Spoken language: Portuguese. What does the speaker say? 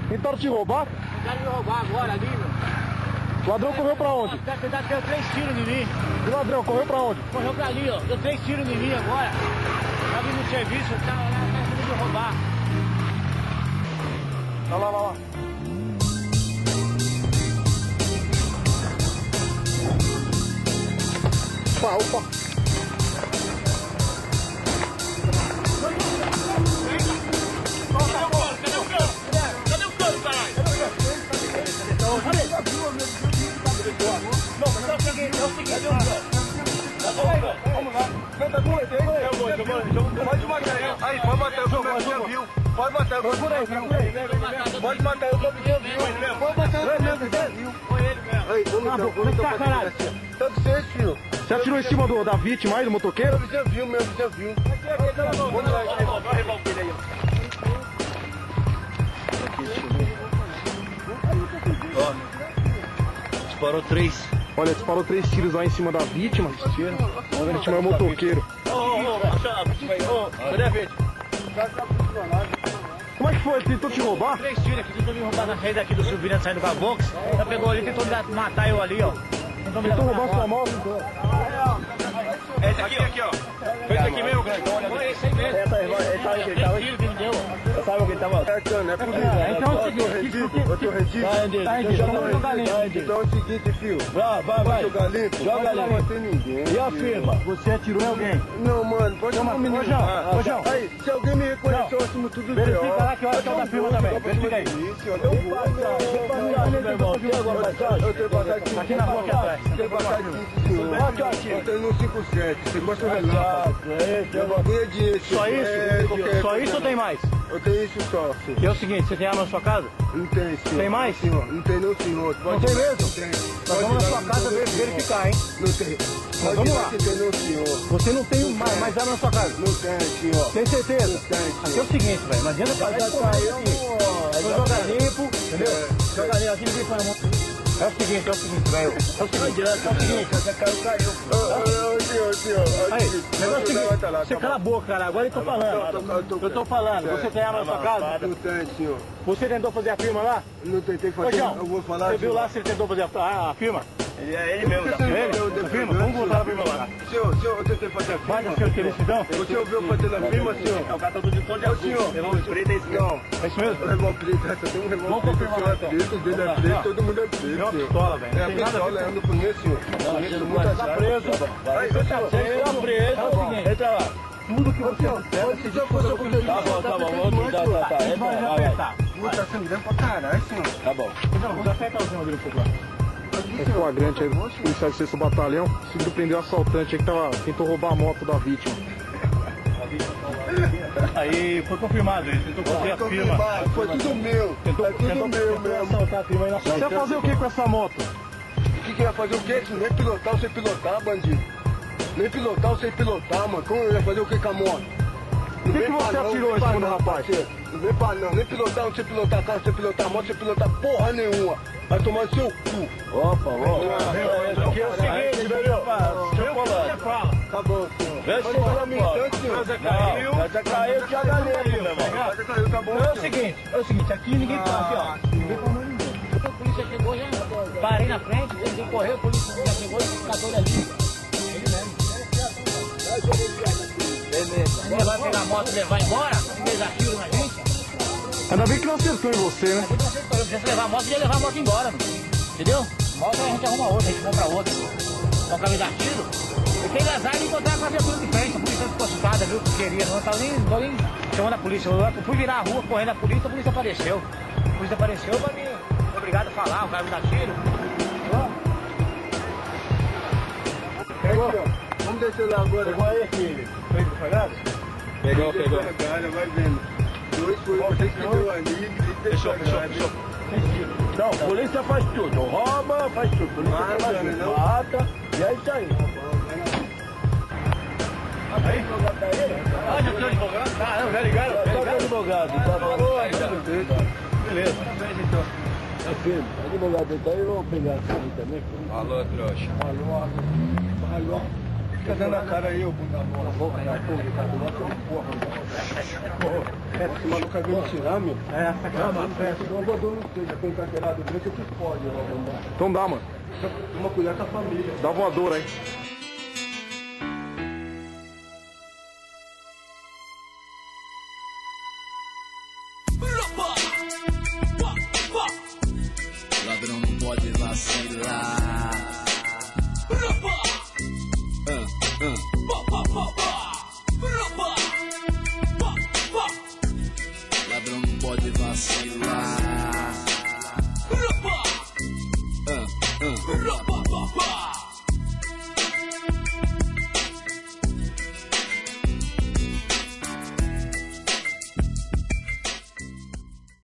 Tentaram te roubar? Tentaram me roubar agora ali, meu. O ladrão correu pra onde? Tentaram ter 3 tiros em mim. O ladrão correu pra onde? Correu pra ali, ó. Deu 3 tiros em mim agora. Tá vindo no serviço, tá lá, tá tentando me roubar. Olha lá, olha lá. Opa, opa. Vamos lá. Senta com ele. Pode matar ele. Aí, pode matar eu, como é viu. Pode matar eu, como é viu. Pode matar eu, como é viu. Pode matar eu, como é viu. Foi ele mesmo. Aí, vamos então. Caralho. Tanto vocês, filho. Você atirou em cima da vítima aí, do motoqueiro? Meu vizinho viu, meu vizinho viu. Vamos lá, vai revolver ele aí. Ó, disparou 3. Olha, disparou 3 tiros lá em cima da vítima. A vítima é o motoqueiro. Cadê a vítima? Como é que foi? Tentou te roubar? 3 tiros aqui, tentou me roubar na saída aqui do Silvina, saindo com a Vox. Ela pegou ali e tentou matar eu ali, ó. Tentou roubar sua moto, então. Esse aqui, ó. Foi esse aqui mesmo, grande. Foi esse aí mesmo. Ele sabe o que ele tava? Você sabe o que ele tava? É possível. Então é o seguinte, eu tô rendido. Tá rendido, vamos jogar limpo. Então é o seguinte, filho. Vai jogar limpo. Joga limpo. Não vai ter ninguém. E afirma, você atirou em alguém? Não, mano, pode chamar o menino. Ô, João. Aí, se alguém me reconheceu, eu assumo tudo bem. Verifica lá que hora que é o da firma também. Verifica aí. Eu tenho passagem aqui na rua aqui atrás. Eu tenho passagem aqui, senhor. Eu tenho no 57. Você gosta do relâmpago. Eu bagulho é disso. Só isso ou tem mais? Eu tenho isso só, senhor. E é o seguinte, você tem arma na sua casa? Não tem, senhor. Tem mais? Senhor, não tem não, senhor. Não tem mesmo? Não tem. Nós vamos na sua casa verificar, hein? Não tem. Nós vamos lá. Não tem não, senhor. Você não tem mais arma na sua casa? Não tem, senhor. Tem certeza? Não tem, senhor. Aqui é o seguinte, velho, não adianta fazer isso aí. Joga limpo, entendeu? Joga limpo, aqui ninguém põe a mão. É o seguinte, velho. Essa cara caiu. Senhor. Aí, negócio seguinte, você cala a boca, cara. Agora eu tô falando. Eu tô falando. Você tem arma na sua casa? Não tem, senhor. Você tentou fazer a firma lá? Não tentei Ô, fazer, João, eu vou falar. você viu lá se ele tentou fazer a firma? É ele mesmo. Ele? Firma? Vamos voltar a firma lá. Senhor, eu tentei fazer a firma. Mas o senhor queria decisão? O senhor viu fazer a firma, senhor? É o catador de todo de azul. Senhor, Revólver preto é esse mesmo. não. É isso mesmo? Revólver preto, eu tenho um revólver Vamos confirmar lá, então. preto, dele é preto, todo mundo é preto, É uma senhor. pistola, velho. É a pistola, ando com isso, senhor. Tá preso. Aí, Você tá preso. Entra lá. Tudo que você fizer, Tá bom, vamos tá. Tá sangrando pra caralho, senhor. Tá bom. Não, vamos apertar o cima dele um pouco lá. É flagrante aí, policial de 6º batalhão, conseguiu prender o assaltante aí que tentou roubar a moto da vítima. Aí foi confirmado, ele tentou fazer a firma. Foi tudo meu, Tentou meu mesmo. assaltar a firma aí na Você vai fazer o que com essa moto? O que ia fazer o quê? Nem pilotar ou sem pilotar, bandido. Nem pilotar ou sem pilotar, mano. Como eu ia fazer o que com a moto? O que você atirou em cima do rapaz? Não vem pra não, nem pilotar, não sei pilotar carro, sem pilotar moto, sem pilotar porra nenhuma. Vai tomar no seu cu. Opa, aqui é o seguinte, velho. Tá bom, senhor. Vê se Pode falar mim, então, senhor. já caiu, já galera, meu irmão. Já caiu, tá bom, É o seguinte, aqui ninguém passa, aqui, ó. Ninguém passa ninguém. A polícia chegou já, parei na frente, ele correu, a polícia já chegou e ficou ali. Ele mesmo. Ele vai pegar a moto e levar embora, eles atiram na gente. Ainda bem que não acertou em você, né? Se você levar a moto, ia levar a moto embora, mano. Entendeu? Moto a gente arruma outra, a gente compra outra. Só pra me dar tiro. Eu tenho azar de encontrar com a viatura de frente, a polícia ficou assustada, viu? Que queria, não tava nem chamando a polícia. Eu fui virar a rua correndo a polícia apareceu. A polícia apareceu pra mim, obrigado a falar, o cara me dá tiro. Pegou? Vamos descer lá agora. Pegou aí, filho. Foi pegado? Pegou. Vai vendo. Dois foi vocês que deu ali. Fechou. Não, a polícia faz tudo. Rouba, faz tudo. Polícia faz tudo. Mata. E é isso aí. Aí? Ah, já tem advogado? Ah, não, já ligaram? Só tem advogado. Tá falou ainda. Beleza. É firme. Advogado, então eu vou pegar isso aí também. Alô, trouxa. Alô. Fica dando a cara aí, ô bunda boca, né? Esse maluco veio me tirar, meu. É, mano. Eu abandono não seja, com carteirado branco, eu te fode, ó. Então dá, mano. Uma colher com a família. Dá voadora aí.